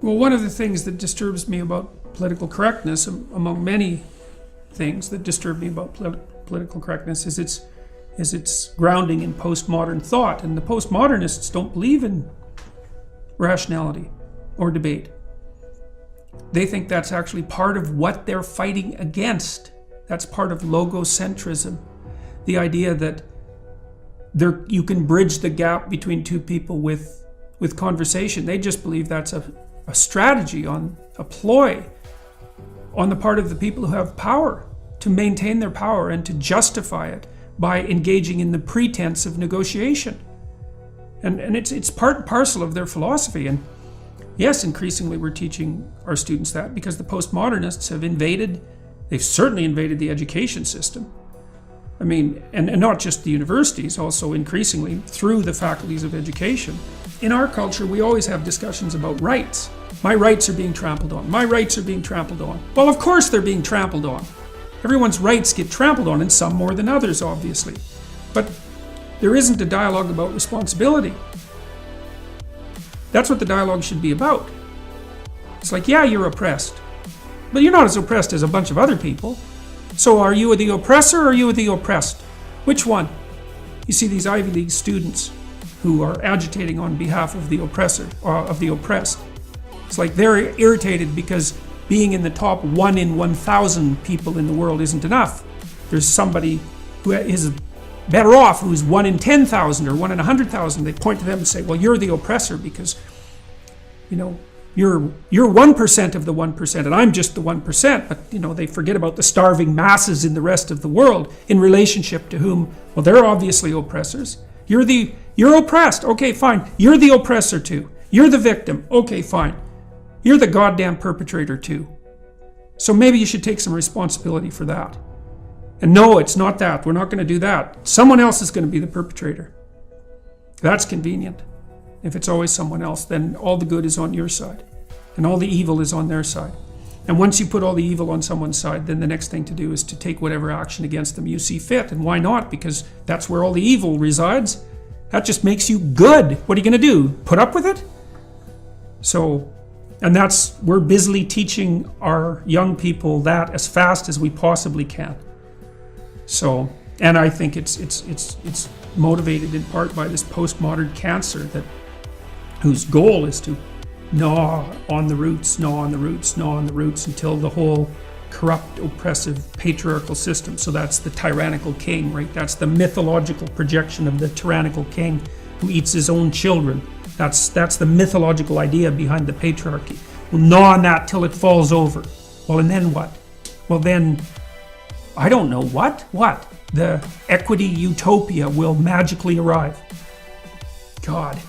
Well, one of the things that disturbs me about political correctness, among many things that disturb me about political correctness, is its grounding in postmodern thought. And the postmodernists don't believe in rationality or debate. They think that's actually part of what they're fighting against. That's part of logocentrism. The idea that you can bridge the gap between two people with conversation. They just believe that's a strategy, a ploy on the part of the people who have power to maintain their power and to justify it by engaging in the pretense of negotiation. And it's part and parcel of their philosophy. And yes, increasingly we're teaching our students that, because the postmodernists have they've certainly invaded the education system. I mean, and not just the universities, also increasingly through the faculties of education. In our culture, we always have discussions about rights. My rights are being trampled on. My rights are being trampled on. Well, of course they're being trampled on. Everyone's rights get trampled on, and some more than others, obviously. But there isn't a dialogue about responsibility. That's what the dialogue should be about. It's like, yeah, you're oppressed, but you're not as oppressed as a bunch of other people. So are you the oppressor or are you the oppressed? Which one? You see these Ivy League students who are agitating on behalf of the oppressor, or of the oppressed. It's like they're irritated because being in the top 1 in 1,000 people in the world isn't enough. There's somebody who is better off, who's 1 in 10,000 or 1 in 100,000. They point to them and say, well, you're the oppressor because, you're 1% of the 1% and I'm just the 1%. But, they forget about the starving masses in the rest of the world in relationship to whom, well, they're obviously oppressors. You're oppressed. Okay, fine. You're the oppressor too. You're the victim. Okay, fine. You're the goddamn perpetrator too. So maybe you should take some responsibility for that. And no, it's not that. We're not going to do that. Someone else is going to be the perpetrator. That's convenient. If it's always someone else, then all the good is on your side and all the evil is on their side. And once you put all the evil on someone's side, then the next thing to do is to take whatever action against them you see fit. And why not? Because that's where all the evil resides. That just makes you good. What are you going to do? Put up with it? So, and we're busily teaching our young people that as fast as we possibly can. So, and I think it's motivated in part by this postmodern cancer whose goal is to gnaw on the roots until the whole corrupt, oppressive, patriarchal system. So that's the tyrannical king, right? That's the mythological projection of the tyrannical king who eats his own children. That's the mythological idea behind the patriarchy. We'll gnaw on that till it falls over. Well, and then what? Well, then, I don't know what? What? The equity utopia will magically arrive. God.